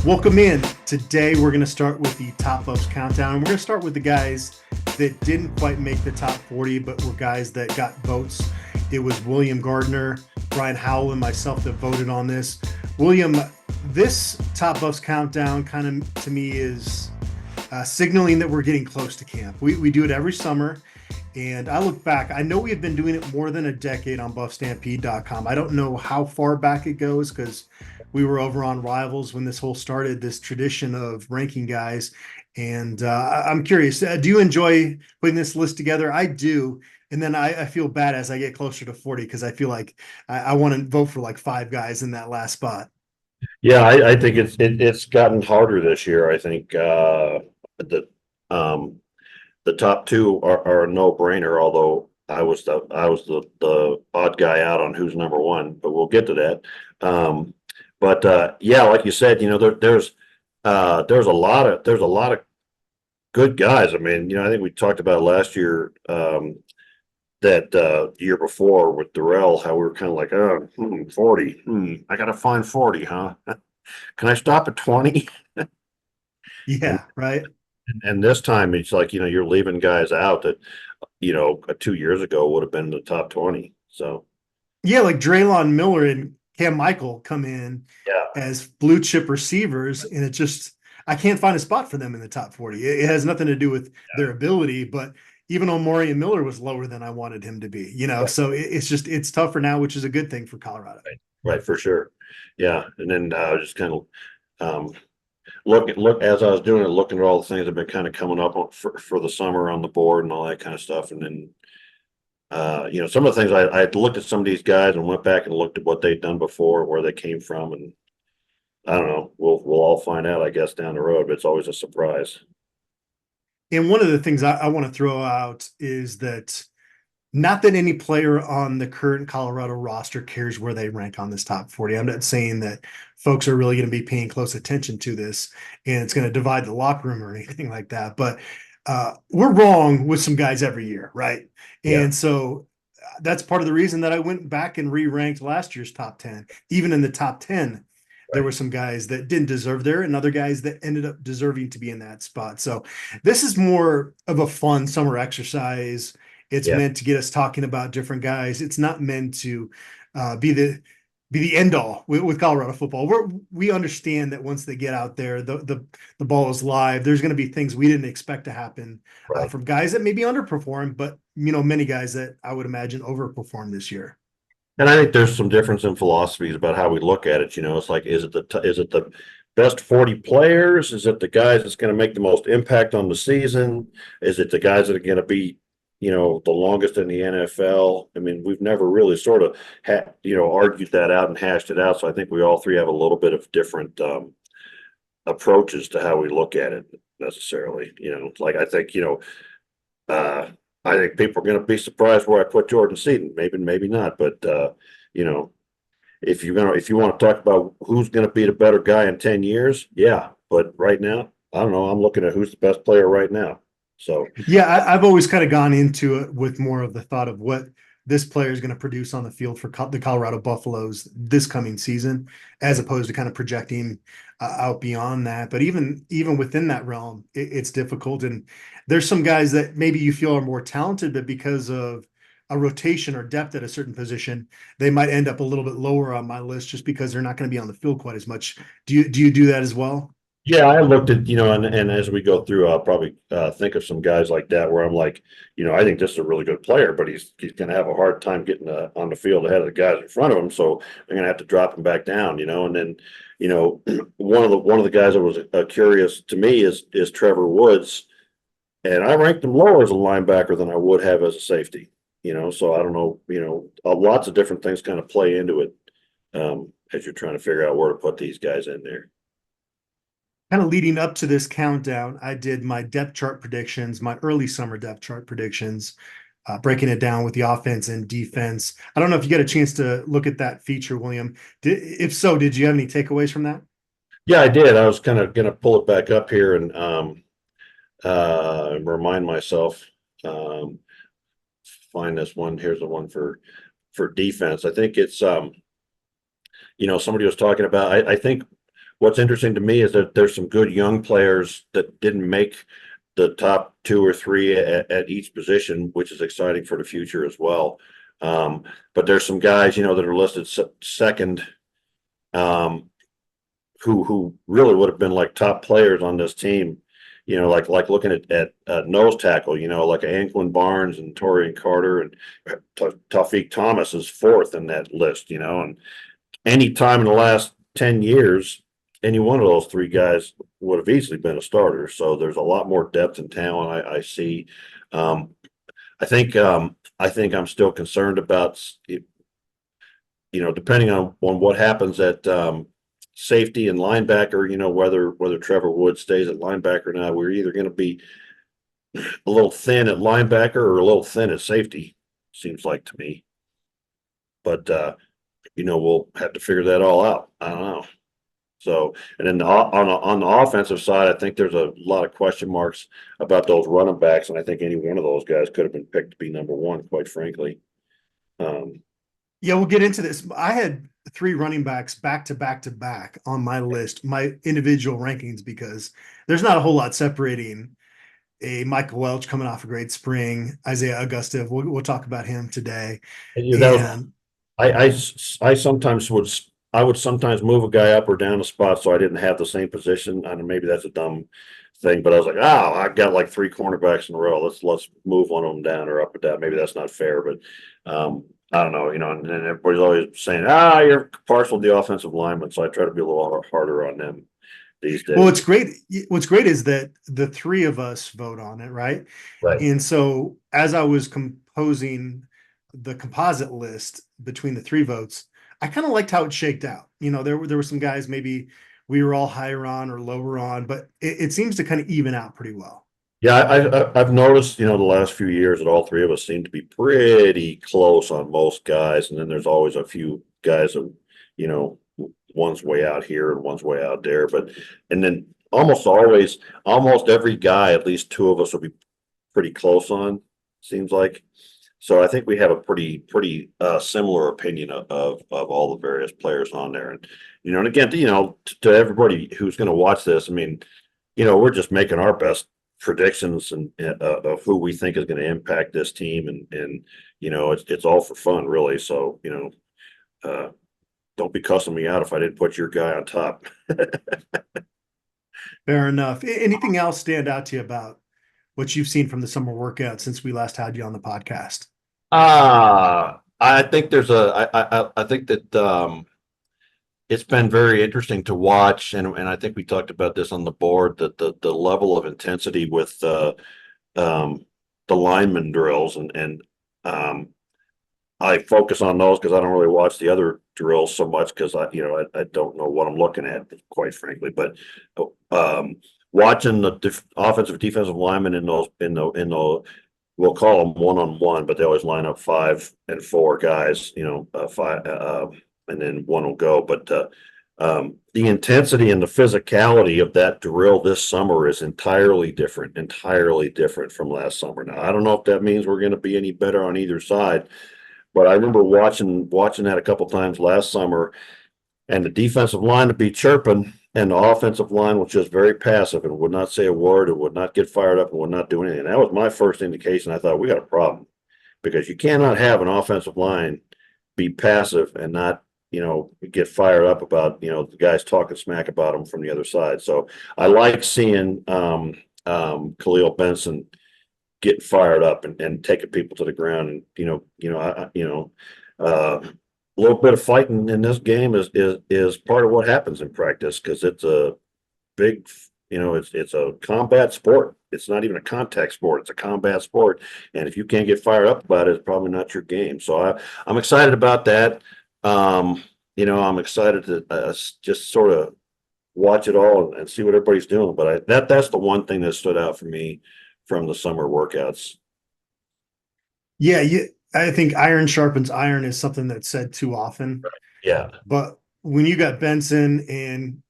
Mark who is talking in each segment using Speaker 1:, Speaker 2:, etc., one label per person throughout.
Speaker 1: Welcome in. Today we're going to start with the top buffs countdown. And we're going to start with the guys that didn't quite make the top 40, but were guys that got votes. It was William Gardner, Brian Howell, and myself that voted on this. William, this top buffs countdown kind of to me is signaling that we're getting close to camp. We do it every summer. And I look back, I know we have been doing it more than a decade on buffstampede.com. I don't know how far back it goes because we were over on Rivals when this whole started, this tradition of ranking guys. And I'm curious, do you enjoy putting this list together? I do. And then I feel bad as I get closer to 40 because I feel like I want to vote for like 5 guys in that last spot.
Speaker 2: Yeah, I think it's gotten harder this year. I think the top 2 are a no-brainer, although I was the odd guy out on who's number 1, but we'll get to that. Yeah, like you said, there's a lot of good guys. I mean, I think we talked about last year, that year before with Durrell, how we were kind of like, 40. I gotta find 40, huh? Can I stop at 20?
Speaker 1: Yeah, right.
Speaker 2: And this time it's like, you're leaving guys out that, 2 years ago would have been in the top 20. So
Speaker 1: yeah, like Draylon Miller and Cam Michael come in as blue chip receivers, and it just I can't find a spot for them in the top 40. It has nothing to do with their ability, but even Omari and Miller was lower than I wanted him to be,
Speaker 2: Right.
Speaker 1: So it's tougher now, which is a good thing for Colorado.
Speaker 2: Right, for sure. Yeah, and then just kind of look as I was doing it, looking at all the things that have been kind of coming up for the summer on the board and all that kind of stuff, and then some of the things I looked at some of these guys and went back and looked at what they'd done before, where they came from, and I don't know. We'll all find out, I guess, down the road. But it's always a surprise.
Speaker 1: And one of the things I want to throw out is that not that any player on the current Colorado roster cares where they rank on this top 40. I'm not saying that folks are really going to be paying close attention to this and it's going to divide the locker room or anything like that. But we're wrong with some guys every year, right?
Speaker 2: Yeah.
Speaker 1: And so that's part of the reason that I went back and re-ranked last year's top 10. Even in the top 10, there were some guys that didn't deserve there and other guys that ended up deserving to be in that spot. So this is more of a fun summer exercise. It's meant to get us talking about different guys. It's not meant to be the end all with Colorado football. We understand that once they get out there, the ball is live. There's going to be things we didn't expect to happen from guys that maybe underperformed, but many guys that I would imagine overperformed this year.
Speaker 2: And I think there's some difference in philosophies about how we look at it. It's like, is it the best 40 players? Is it the guys that's going to make the most impact on the season? Is it the guys that are going to be, the longest in the NFL? I mean, we've never really sort of argued that out and hashed it out. So I think we all three have a little bit of different approaches to how we look at it necessarily. Like I think people are going to be surprised where I put Jordan Seaton. Maybe not, but if you want to talk about who's going to be the better guy in 10 years, yeah. But right now, I don't know. I'm looking at who's the best player right now. So
Speaker 1: yeah, I've always kind of gone into it with more of the thought of what this player is going to produce on the field for the Colorado Buffaloes this coming season, as opposed to kind of projecting out beyond that. But even within that realm, it's difficult. And there's some guys that maybe you feel are more talented, but because of a rotation or depth at a certain position, they might end up a little bit lower on my list just because they're not going to be on the field quite as much. Do you do that as well?
Speaker 2: yeah, I looked at, and as we go through, I'll probably think of some guys like that where I'm like, I think this is a really good player, but he's going to have a hard time getting on the field ahead of the guys in front of him. So they're going to have to drop him back down, and then, one of the guys that was curious to me is Trevor Woods, and I ranked him lower as a linebacker than I would have as a safety, so I don't know, lots of different things kind of play into it as you're trying to figure out where to put these guys in there.
Speaker 1: Kind of leading up to this countdown, I did my depth chart predictions, my early summer depth chart predictions, breaking it down with the offense and defense. I don't know if you got a chance to look at that feature, William. If so, did you have any takeaways from that?
Speaker 2: Yeah, I did. I was kind of going to pull it back up here and remind myself. Find this one. Here's the one for defense. I think it's somebody was talking about. I think what's interesting to me is that there's some good young players that didn't make the top two or three at each position, which is exciting for the future as well. But there's some guys, that are listed second, um, who really would have been like top players on this team. Like looking at nose tackle, like Anquan Barnes and Torian Carter and Tawfiq Thomas is fourth in that list, and any time in the last 10 years, any one of those three guys would have easily been a starter. So there's a lot more depth and talent I see. Um, I think I'm still concerned about, depending on what happens at safety and linebacker, whether Trevor Wood stays at linebacker or not. We're either going to be a little thin at linebacker or a little thin at safety, seems like to me. But we'll have to figure that all out. I don't know. So, and then on the offensive side, I think there's a lot of question marks about those running backs, and I think any one of those guys could have been picked to be number one, quite frankly.
Speaker 1: Yeah, we'll get into this. I had 3 running backs back to back to back on my list, my individual rankings, because there's not a whole lot separating a Michael Welch coming off a great spring, Isaiah Augusta. We'll talk about him today.
Speaker 2: And I sometimes would sometimes move a guy up or down a spot so I didn't have the same position. I know maybe that's a dumb thing, but I was like, I've got like 3 cornerbacks in a row. Let's move one of them down or up or down. Maybe that's not fair, but I don't know, and everybody's always saying, you're partial to the offensive lineman, so I try to be a little harder on them these days.
Speaker 1: Well, what's great is that the 3 of us vote on it, right?
Speaker 2: Right.
Speaker 1: And so as I was composing the composite list between the 3 votes, I kind of liked how it shaked out. There were some guys maybe we were all higher on or lower on, but it seems to kind of even out pretty well.
Speaker 2: Yeah, I've noticed, the last few years that all 3 of us seem to be pretty close on most guys, and then there's always a few guys that, one's way out here and one's way out there, and then almost every guy, at least 2 of us will be pretty close on, seems like. So I think we have a pretty similar opinion of all the various players on there, and again, to everybody who's going to watch this, I mean, we're just making our best predictions and of who we think is going to impact this team, and it's all for fun, really. So don't be cussing me out if I didn't put your guy on top.
Speaker 1: Fair enough. Anything else stand out to you about what you've seen from the summer workout since we last had you on the podcast?
Speaker 2: I think I think that it's been very interesting to watch, and I think we talked about this on the board, that the level of intensity with the lineman drills, and I focus on those because I don't really watch the other drills so much because I don't know what I'm looking at, quite frankly. But watching the offensive defensive linemen in the we'll call them one-on-one, but they always line up 5 and 4 guys, 5, and then one will go. But the intensity and the physicality of that drill this summer is entirely different from last summer. Now, I don't know if that means we're going to be any better on either side, but I remember watching that a couple times last summer, and the defensive line would be chirping, and the offensive line was just very passive and would not say a word, and would not get fired up, and would not do anything. That was my first indication. I thought, we got a problem, because you cannot have an offensive line be passive and not get fired up about the guys talking smack about them from the other side. So I like seeing Khalil Benson getting fired up and taking people to the ground, and a little bit of fighting in this game is part of what happens in practice, because it's a big, it's a combat sport. It's not even a contact sport. It's a combat sport. And if you can't get fired up about it, it's probably not your game. So I'm excited about that. I'm excited to just sort of watch it all and see what everybody's doing. But that's the one thing that stood out for me from the summer workouts.
Speaker 1: Yeah, I think iron sharpens iron is something that's said too often.
Speaker 2: Yeah.
Speaker 1: But when you got Benson and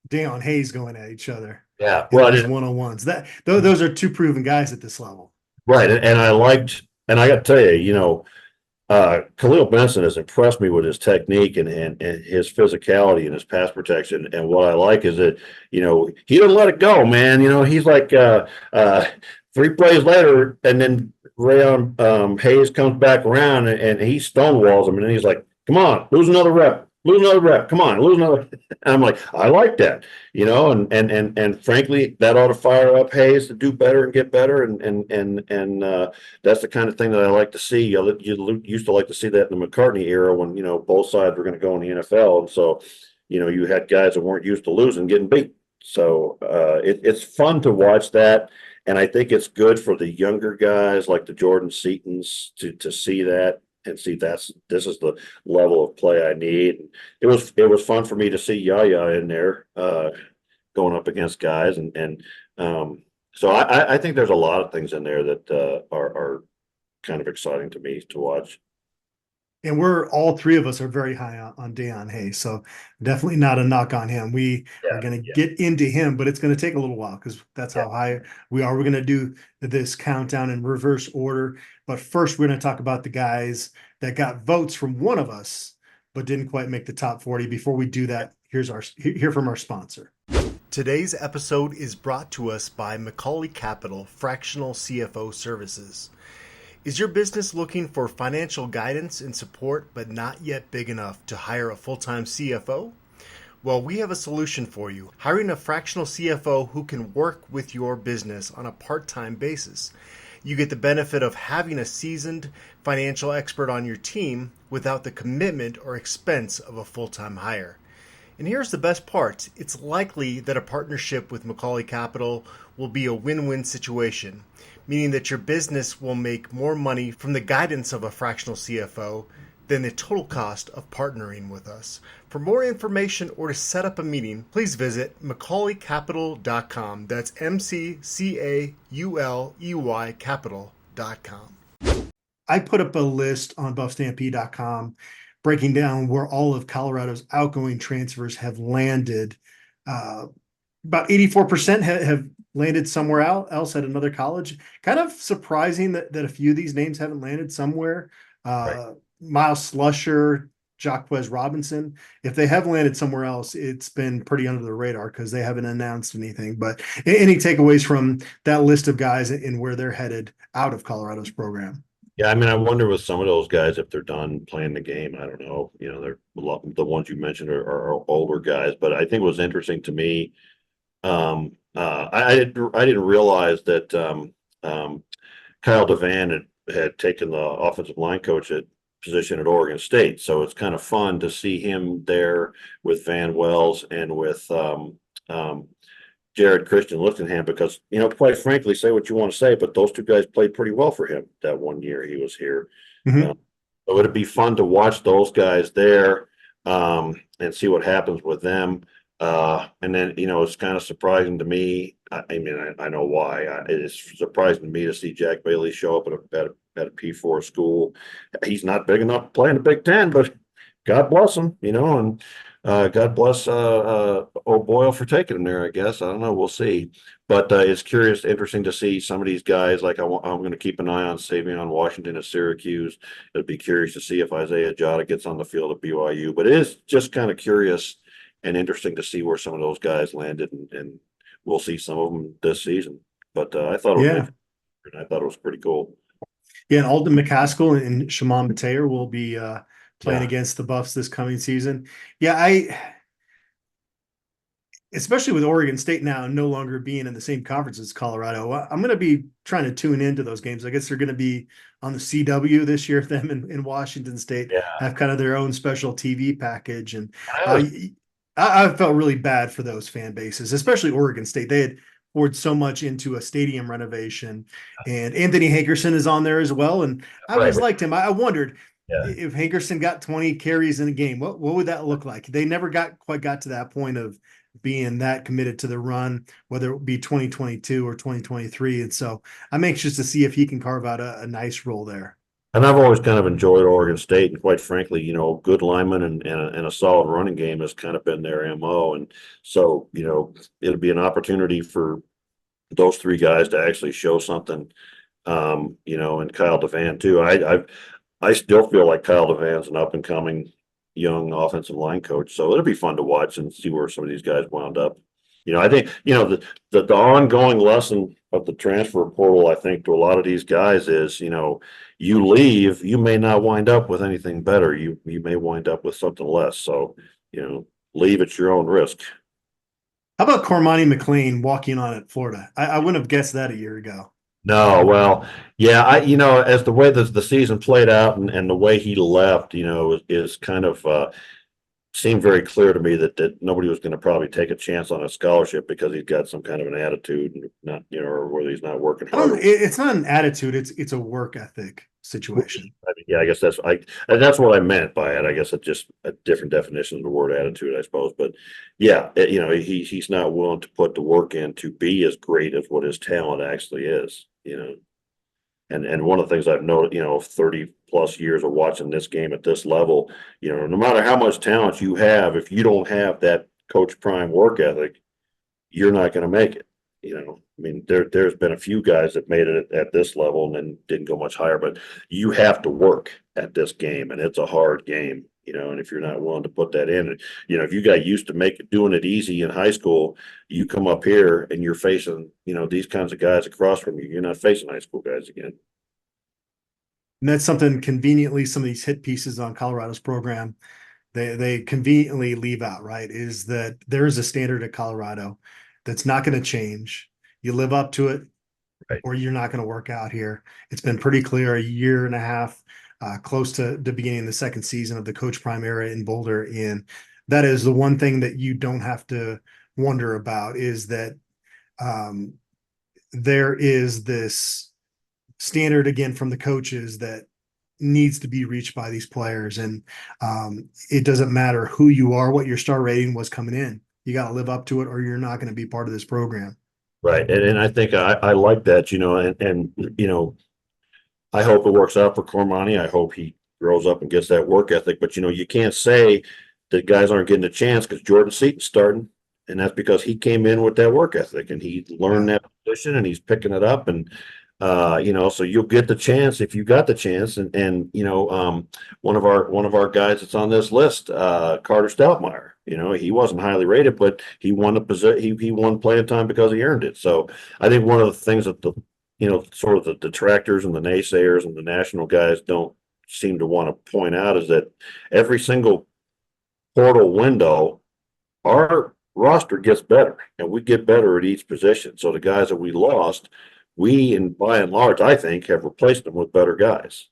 Speaker 1: Deion Hayes going at each other,
Speaker 2: yeah, well,
Speaker 1: these one-on-ones, those are 2 proven guys at this level.
Speaker 2: Right, and I got to tell you, Khalil Benson has impressed me with his technique and his physicality and his pass protection. And what I like is that, he doesn't let it go, man. He's like 3 plays later, and then Rayon Hayes comes back around and he stonewalls him. And then he's like, come on, lose another rep. Lose another rep. Come on, lose another. And I'm like, I like that, and frankly, that ought to fire up Hayes to do better and get better. And that's the kind of thing that I like to see. You used to like to see that in the McCartney era when, both sides were going to go in the NFL. And so, you had guys that weren't used to losing getting beat. So it's fun to watch that. And I think it's good for the younger guys like the Jordan Seatons to see that and see this is the level of play I need. And it was fun for me to see Yaya in there going up against guys. So I think there's a lot of things in there that are kind of exciting to me to watch.
Speaker 1: And we're all three of us are very high on Deion Hayes, so definitely not a knock on him. We are going to get into him, but it's going to take a little while because that's how high we are. We're going to do this countdown in reverse order, but first we're going to talk about the guys that got votes from one of us but didn't quite make the top 40. Before we do that, hear from our sponsor. Today's episode is brought to us by Macaulay Capital Fractional CFO Services. Is your business looking for financial guidance and support, but not yet big enough to hire a full-time CFO? Well, we have a solution for you. Hiring a fractional CFO who can work with your business on a part-time basis. You get the benefit of having a seasoned financial expert on your team without the commitment or expense of a full-time hire. And here's the best part. It's likely that a partnership with Macaulay Capital will be a win-win situation, meaning that your business will make more money from the guidance of a fractional CFO than the total cost of partnering with us. For more information or to set up a meeting, please visit MacaulayCapital.com. That's MCCAULEY Capital.com. I put up a list on BuffStampede.com breaking down where all of Colorado's outgoing transfers have landed. About 84% have landed somewhere else at another college. Kind of surprising that a few of these names haven't landed somewhere.
Speaker 2: Right.
Speaker 1: Miles Slusher, Jacquez Robinson. If they have landed somewhere else, it's been pretty under the radar because they haven't announced anything. But any takeaways from that list of guys and where they're headed out of Colorado's program?
Speaker 2: Yeah, I mean, I wonder with some of those guys if they're done playing the game. I don't know. They're the ones you mentioned are older guys, but I think it was interesting to me. I didn't realize that Kyle DeVan had taken the offensive line coach position at Oregon State. So it's kind of fun to see him there with Van Wells and with Jared Christian Lichtenham because, quite frankly, say what you want to say, but those two guys played pretty well for him that one year he was here.
Speaker 1: Mm-hmm.
Speaker 2: So it'd be fun to watch those guys there and see what happens with them. And then, it's kind of surprising to me. I know why. It's surprising to me to see Jack Bailey show up at a P4 school. He's not big enough to play in the Big Ten, but God bless him, and God bless O'Boyle for taking him there, I guess. I don't know. We'll see. But it's interesting to see some of these guys. Like I'm going to keep an eye on Savion Washington at Syracuse. It'd be curious to see if Isaiah Jota gets on the field at BYU. But it is just kind of curious and interesting to see where some of those guys landed, and we'll see some of them this season. But I thought it was pretty cool.
Speaker 1: Yeah, and Alden McCaskill and Shimon Mateer will be playing against the Buffs this coming season. Yeah, especially with Oregon State now no longer being in the same conference as Colorado, I'm going to be trying to tune into those games. I guess they're going to be on the CW this year. Them in Washington State have kind of their own special TV package. And I felt really bad for those fan bases, especially Oregon State. They had poured so much into a stadium renovation, and Anthony Hankerson is on there as well. And I always liked him. I wondered if Hankerson got 20 carries in a game, what would that look like? They never quite got to that point of being that committed to the run, whether it be 2022 or 2023. And so I'm anxious to see if he can carve out a nice role there.
Speaker 2: And I've always kind of enjoyed Oregon State, and quite frankly, good linemen and a solid running game has kind of been their MO. And so, it'll be an opportunity for those three guys to actually show something, and Kyle DeVan too. I still feel like Kyle Devan's an up and coming young offensive line coach. So it'll be fun to watch and see where some of these guys wound up. I think, the ongoing lesson of the transfer portal, I think, to a lot of these guys is, you leave, you may not wind up with anything better. You may wind up with something less. So, leave at your own risk.
Speaker 1: How about Cormani McLean walking on at Florida? I wouldn't have guessed that a year ago.
Speaker 2: No, well, yeah, as the way the season played out and the way he left, is kind of seemed very clear to me that nobody was going to probably take a chance on a scholarship because he's got some kind of an attitude, and not, or whether he's not working hard.
Speaker 1: It's not an attitude; it's a work ethic situation.
Speaker 2: Yeah, I guess that's what I meant by it. I guess it's just a different definition of the word attitude, I suppose. But yeah, he's not willing to put the work in to be as great as what his talent actually is. And one of the things I've noted, 30 plus years of watching this game at this level, no matter how much talent you have, if you don't have that Coach Prime work ethic, you're not going to make it. I mean, there's been a few guys that made it at this level and then didn't go much higher, but you have to work at this game, and it's a hard game. And if you're not willing to put that in, if you got used to doing it easy in high school, you come up here and you're facing, these kinds of guys across from you. You're not facing high school guys again.
Speaker 1: And that's something conveniently some of these hit pieces on Colorado's program, they conveniently leave out, right? Is that there is a standard at Colorado that's not going to change. You live up to it,
Speaker 2: right,
Speaker 1: or you're not going to work out here. It's been pretty clear a year and a half, close to the beginning of the second season of the Coach Prime era in Boulder. And that is the one thing that you don't have to wonder about, is that there is this standard again from the coaches that needs to be reached by these players. And it doesn't matter who you are, what your star rating was coming in. You got to live up to it, or you're not going to be part of this program.
Speaker 2: Right. And I think I like that, and I hope it works out for Cormani. I hope he grows up and gets that work ethic. But, you can't say that guys aren't getting a chance because Jordan Seaton's starting. And that's because he came in with that work ethic and he learned that position and he's picking it up. And, so you'll get the chance if you got the chance. And one of our guys that's on this list, Carter Stoutmeyer, he wasn't highly rated, but he won the position. He won playing time because he earned it. So I think one of the things that sort of the detractors and the naysayers and the national guys don't seem to want to point out is that every single portal window, our roster gets better and we get better at each position. So the guys that we lost, and by and large, I think, have replaced them with better guys.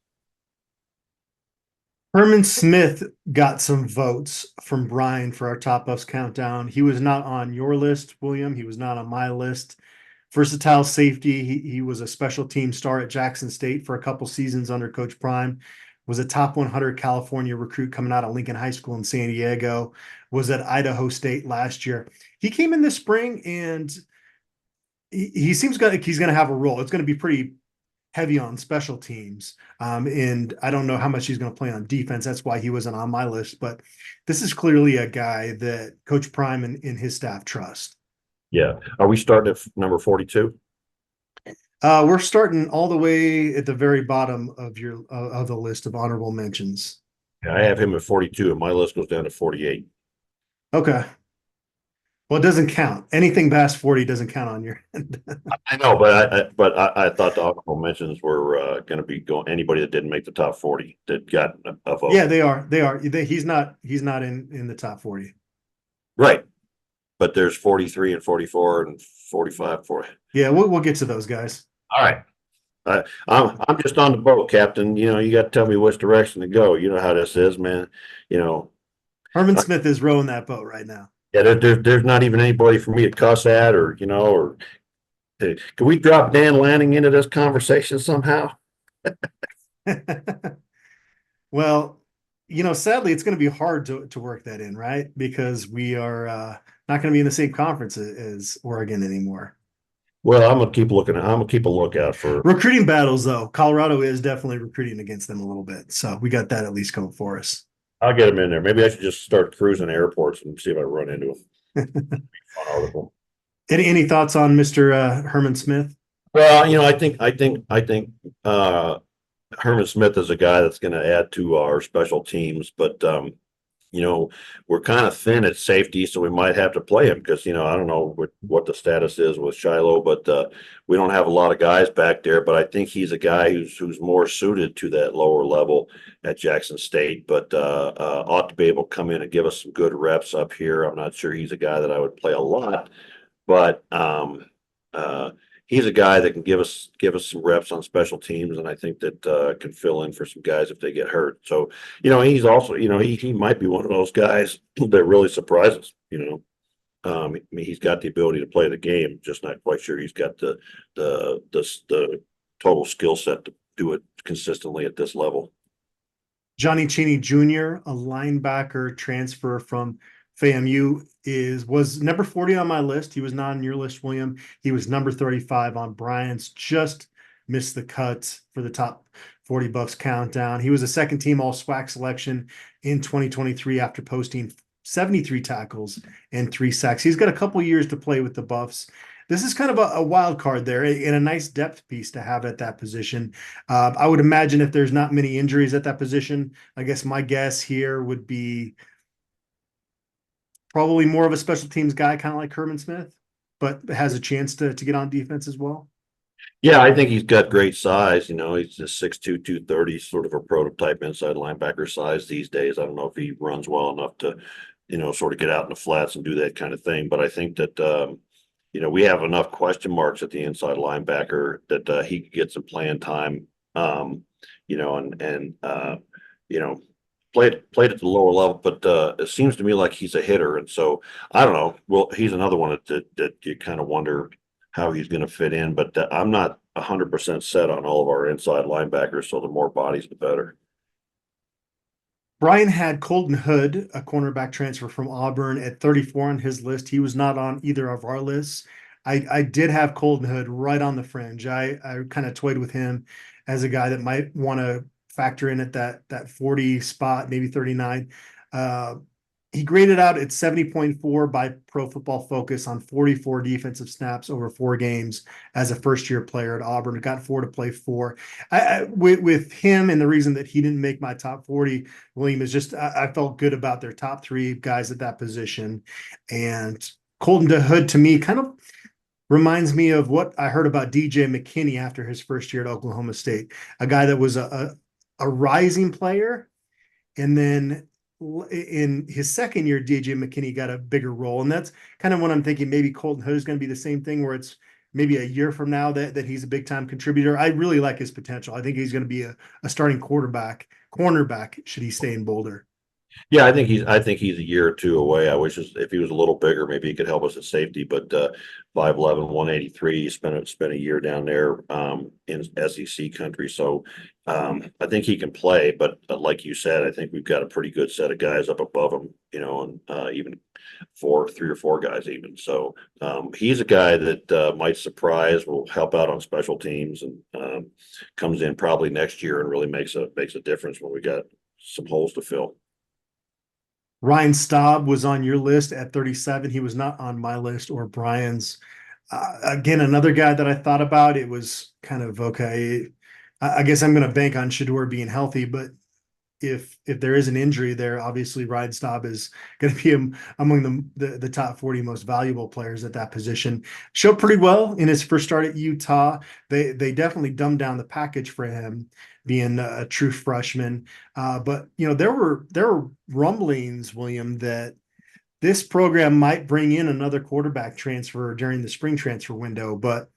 Speaker 1: Herman Smith got some votes from Brian for our top ups countdown. He was not on your list, William. He was not on my list. Versatile safety. He was a special team star at Jackson State for a couple seasons under Coach Prime. Was a top 100 California recruit coming out of Lincoln High School in San Diego. Was at Idaho State last year. He came in this spring and he seems like he's going to have a role. It's going to be pretty heavy on special teams. And I don't know how much he's going to play on defense. That's why he wasn't on my list. But this is clearly a guy that Coach Prime and his staff trust.
Speaker 2: Yeah. Are we starting at number 42?
Speaker 1: We're starting all the way at the very bottom of the list of honorable mentions.
Speaker 2: Yeah, I have him at 42 and my list goes down to 48.
Speaker 1: Okay. Well, it doesn't count. Anything past 40 doesn't count on your end.
Speaker 2: I know, but I thought the honorable mentions were going to be going anybody that didn't make the top 40 that got a vote.
Speaker 1: Yeah, they are. He's not in the top 40.
Speaker 2: Right. But there's 43 and 44 and 45 for it.
Speaker 1: Yeah, we'll get to those guys.
Speaker 2: All right. I'm just on the boat, Captain. You got to tell me which direction to go. You know how this is, man.
Speaker 1: Herman Smith is rowing that boat right now.
Speaker 2: Yeah, there's not even anybody for me to cuss at or can we drop Dan Lanning into this conversation somehow?
Speaker 1: Well, sadly, it's going to be hard to work that in, right? Because we are not going to be in the same conference as Oregon anymore.
Speaker 2: Well, I'm gonna keep a lookout for
Speaker 1: recruiting battles, though. Colorado is definitely recruiting against them a little bit, so we got that at least going for us.
Speaker 2: I'll get him in there. Maybe I should just start cruising airports and see if I run into him.
Speaker 1: Any thoughts on Mr. Herman Smith?
Speaker 2: Well, I think Herman Smith is a guy that's going to add to our special teams, but we're kind of thin at safety, so we might have to play him because I don't know what the status is with Shiloh, but we don't have a lot of guys back there. But I think he's a guy who's more suited to that lower level at Jackson State, but ought to be able to come in and give us some good reps up here. I'm not sure he's a guy that I would play a lot, but uh, he's a guy that can give us some reps on special teams, and I think that can fill in for some guys if they get hurt. So, he's also, he might be one of those guys that really surprises. I mean, he's got the ability to play the game, just not quite sure he's got the total skill set to do it consistently at this level.
Speaker 1: Johnny Cheney Jr., a linebacker transfer from FAMU, was number 40 on my list. He was not on your list, William. He was number 35 on Brian's. Just missed the cut for the top 40 Buffs countdown. He was a second team all SWAC selection in 2023 after posting 73 tackles and 3 sacks. He's got a couple years to play with the Buffs. This is kind of a wild card there and a nice depth piece to have at that position. I would imagine if there's not many injuries at that position, I guess my guess here would be probably more of a special teams guy, kind of like Herman Smith, but has a chance to get on defense as well.
Speaker 2: Yeah, I think he's got great size. He's just 6'2", 230, sort of a prototype inside linebacker size these days. I don't know if he runs well enough to, sort of get out in the flats and do that kind of thing. But I think that, we have enough question marks at the inside linebacker that he could get some playing time, played at the lower level, but it seems to me like he's a hitter. And so I don't know. Well, he's another one that you kind of wonder how he's going to fit in, but I'm not 100% set on all of our inside linebackers. So the more bodies, the better.
Speaker 1: Brian had Colton Hood, a cornerback transfer from Auburn, at 34 on his list. He was not on either of our lists. I did have Colton Hood right on the fringe. I kind of toyed with him as a guy that might want to factor in at that 40 spot, maybe 39. He graded out at 70.4 by Pro Football Focus on 44 defensive snaps over 4 games as a first-year player at Auburn. Got 4 to play 4. With him, and the reason that he didn't make my top 40, William, is just I felt good about their top 3 guys at that position. And Colton Hood, to me, kind of reminds me of what I heard about DJ McKinney after his first year at Oklahoma State, a guy that was a rising player, and then in his second year, DJ McKinney got a bigger role. And that's kind of what I'm thinking. Maybe Colton Hood is going to be the same thing, where it's maybe a year from now that he's a big time contributor. I really like his potential. I think he's going to be a starting cornerback should he stay in Boulder.
Speaker 2: Yeah, I think he's a year or two away. I wish if he was a little bigger, maybe he could help us at safety. But 5'11", 183, spent a year down there in SEC country. So I think he can play. But like you said, I think we've got a pretty good set of guys up above him. And even 3 or 4 guys even. So he's a guy that might surprise, will help out on special teams, and comes in probably next year and really makes a difference when we got some holes to fill.
Speaker 1: Ryan Staub was on your list at 37. He was not on my list or Brian's. Again, another guy that I thought about. It was kind of okay. I guess I'm going to bank on Shedeur being healthy, but if there is an injury there, obviously Ryan Staub is going to be among the top 40 most valuable players at that position. Showed pretty well in his first start at Utah. They definitely dumbed down the package for him, being a true freshman. But there were rumblings, William, that this program might bring in another quarterback transfer during the spring transfer window. But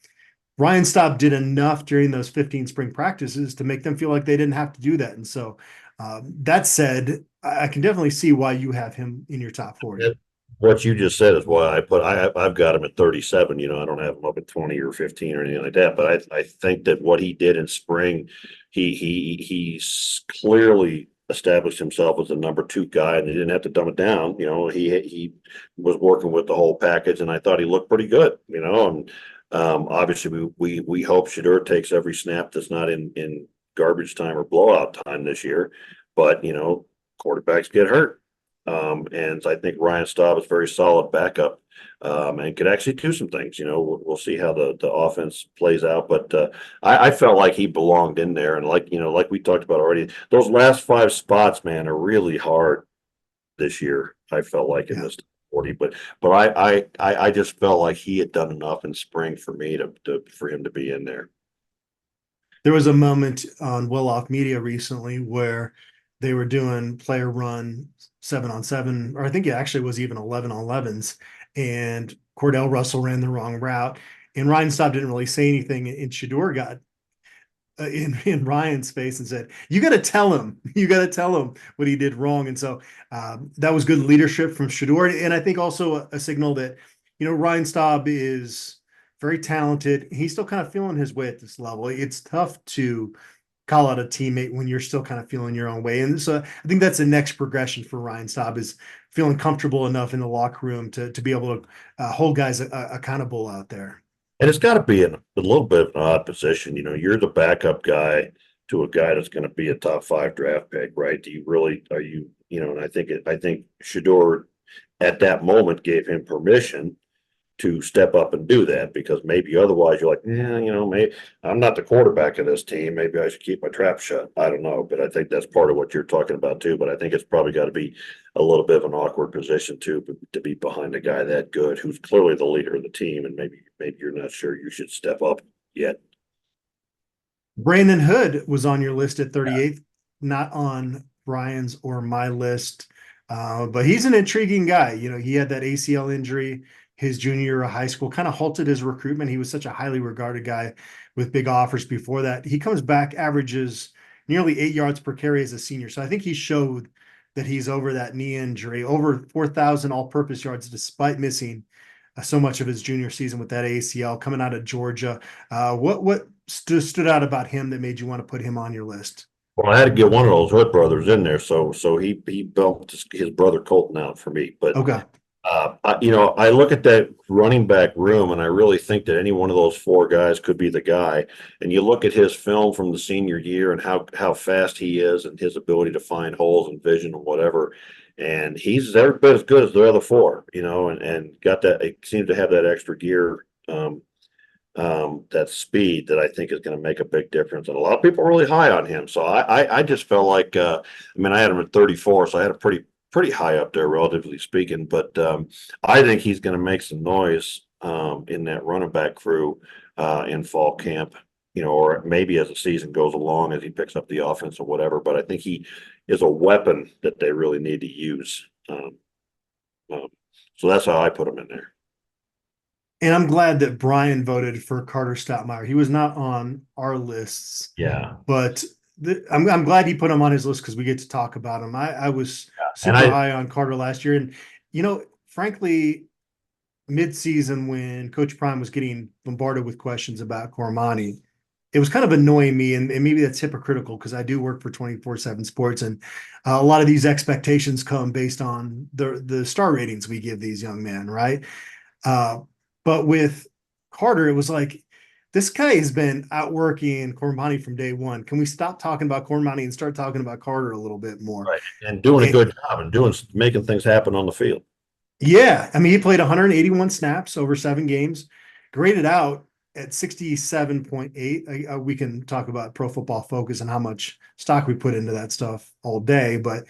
Speaker 1: Ryan Staub did enough during those 15 spring practices to make them feel like they didn't have to do that. And so that said, I can definitely see why you have him in your top 40.
Speaker 2: What you just said is why I've got him at 37. I don't have him up at 20 or 15 or anything like that. But I think that what he did in spring, he's clearly established himself as a number 2 guy, and he didn't have to dumb it down. He was working with the whole package, and I thought he looked pretty good. And obviously we hope Shedeur takes every snap that's not in garbage time or blowout time this year. But quarterbacks get hurt. And I think Ryan Staub is a very solid backup, and could actually do some things. We'll see how the offense plays out. But I felt like he belonged in there. And like we talked about already, those last five spots, man, are really hard this year. I felt like in
Speaker 1: Yeah.
Speaker 2: this 40, but I just felt like he had done enough in spring for me for him to be in there.
Speaker 1: There was a moment on Well Off Media recently where they were doing player run 7-on-7, or I think it actually was even 11-on-11s, and Cordell Russell ran the wrong route. And Ryan Staub didn't really say anything, and Shador got in Ryan's face and said, "You got to tell him. You got to tell him what he did wrong." And so that was good leadership from Shador, and I think also a signal that Ryan Staub is very talented. He's still kind of feeling his way at this level. It's tough to call out a teammate when you're still kind of feeling your own way, and so I think that's the next progression for Ryan Staub, is feeling comfortable enough in the locker room to be able to hold guys accountable out there.
Speaker 2: And it's got to be in a little bit of an odd position. You're the backup guy to a guy that's going to be a top 5 draft pick, right? Are you, and I think Shador at that moment gave him permission to step up and do that, because maybe otherwise you're like, yeah, maybe I'm not the quarterback of this team. Maybe I should keep my trap shut. I don't know, but I think that's part of what you're talking about too. But I think it's probably got to be a little bit of an awkward position too, to be behind a guy that good, who's clearly the leader of the team, and maybe you're not sure you should step up yet.
Speaker 1: Brandon Hood was on your list at 38th, not on Brian's or my list, but he's an intriguing guy. He had that ACL injury his junior year of high school, kind of halted his recruitment. He was such a highly regarded guy with big offers before that. He comes back, averages nearly 8 yards per carry as a senior. So I think he showed that he's over that knee injury, over 4,000 all-purpose yards, despite missing so much of his junior season with that ACL, coming out of Georgia. What stood out about him that made you want to put him on your list?
Speaker 2: Well, I had to get one of those Hood brothers in there, so he bumped his brother Colton out for me. But
Speaker 1: Okay.
Speaker 2: I look at that running back room, and I really think that any one of those 4 guys could be the guy. And you look at his film from the senior year and how fast he is, and his ability to find holes and vision and whatever. And he's every bit as good as the other 4, and got that. It seems to have that extra gear, that speed that I think is going to make a big difference. And a lot of people are really high on him. So I just felt like, I had him at 34, so I had a pretty high up there, relatively speaking. But I think he's going to make some noise in that running back crew in fall camp, or maybe as the season goes along, as he picks up the offense or whatever. But I think he is a weapon that they really need to use. So that's how I put him in there.
Speaker 1: And I'm glad that Brian voted for Carter Stoutmeyer. He was not on our lists.
Speaker 2: Yeah.
Speaker 1: But I'm glad he put him on his list, because we get to talk about him. I was super high on Carter last year. And, frankly, mid-season when Coach Prime was getting bombarded with questions about Cormani, it was kind of annoying me. And maybe that's hypocritical, because I do work for 24/7 Sports. And a lot of these expectations come based on the star ratings we give these young men, right? But with Carter, it was like, this guy has been outworking Cormani from day one. Can we stop talking about Cormani and start talking about Carter a little bit more?
Speaker 2: Right. And doing a good job and making things happen on the field.
Speaker 1: Yeah. He played 181 snaps over 7 games, graded out at 67.8. We can talk about Pro Football Focus and how much stock we put into that stuff all day, but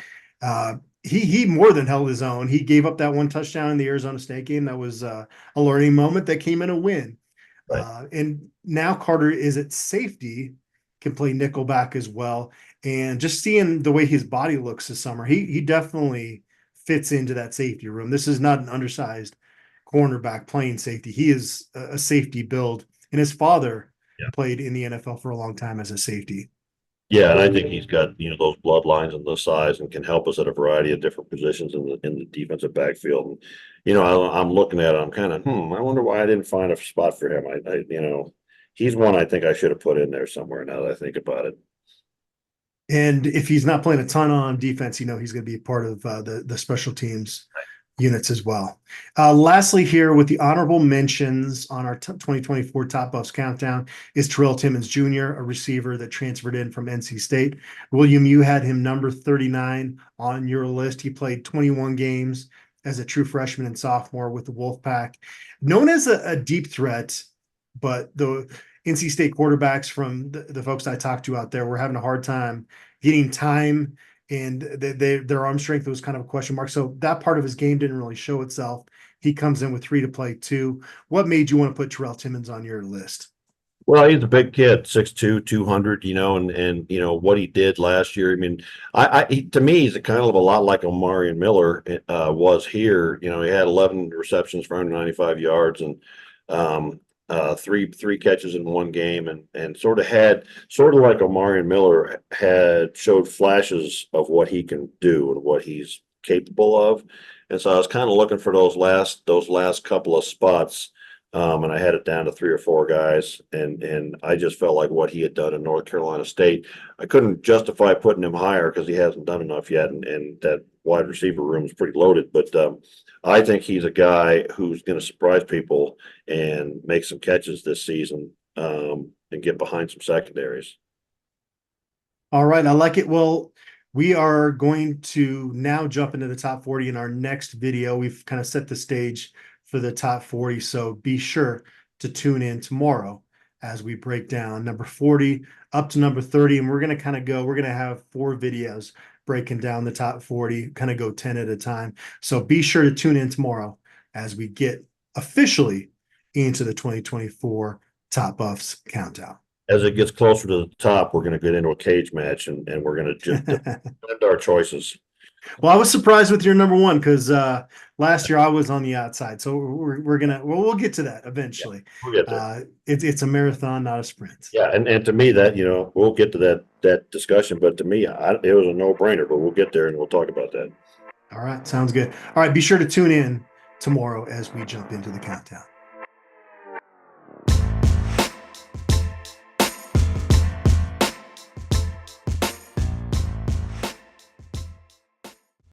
Speaker 1: he more than held his own. He gave up that 1 touchdown in the Arizona State game. That was a learning moment that came in a win.
Speaker 2: Right.
Speaker 1: And now Carter is at safety, can play nickel back as well. And just seeing the way his body looks this summer, he definitely fits into that safety room. This is not an undersized cornerback playing safety. He is a safety build. And his father played in the NFL for a long time as a safety.
Speaker 2: Yeah, and I think he's got those bloodlines and the size, and can help us at a variety of different positions in the defensive backfield. And I'm looking at it, I'm kind of I wonder why I didn't find a spot for him. He's one I think I should have put in there somewhere, now that I think about it.
Speaker 1: And if he's not playing a ton on defense, he's going to be part of the special teams units as well. Lastly, here with the honorable mentions on our 2024 Top Buffs countdown is Terrell Timmons Jr., a receiver that transferred in from NC State. William, you had him number 39 on your list. He played 21 games as a true freshman and sophomore with the Wolfpack. Known as a deep threat, but the NC State quarterbacks from the folks I talked to out there were having a hard time getting time, and their arm strength was kind of a question mark. So that part of his game didn't really show itself. He comes in with 3 to play 2. What made you want to put Terrell Timmons on your list?
Speaker 2: Well, he's a big kid, 6'2", 200, and what he did last year. I mean, to me, he's a kind of a lot like Omarion Miller was here. He had 11 receptions for 195 yards and three catches in one game, and sort of like Omarion Miller had showed flashes of what he can do and what he's capable of. And so I was kind of looking for those last couple of spots. And I had it down to 3 or 4 guys, and I just felt like what he had done in North Carolina State, I couldn't justify putting him higher because he hasn't done enough yet, and that wide receiver room is pretty loaded. But I think he's a guy who's going to surprise people and make some catches this season, and get behind some secondaries.
Speaker 1: All right, I like it. Well, we are going to now jump into the top 40 in our next video. We've kind of set the stage for the top 40. So be sure to tune in tomorrow as we break down number 40 up to number 30. And we're going to have 4 videos breaking down the top 40, kind of go 10 at a time. So be sure to tune in tomorrow as we get officially into the 2024 Top Buffs countdown.
Speaker 2: As it gets closer to the top, we're going to get into a cage match, and we're going to just defend our choices.
Speaker 1: Well, I was surprised with your number 1 because last year I was on the outside. So we'll get to that eventually. Yeah,
Speaker 2: we'll get there.
Speaker 1: It's a marathon, not a sprint.
Speaker 2: Yeah, and to me that we'll get to that discussion, but to me it was a no-brainer. But we'll get there and we'll talk about that.
Speaker 1: All right, sounds good. All right, be sure to tune in tomorrow as we jump into the countdown.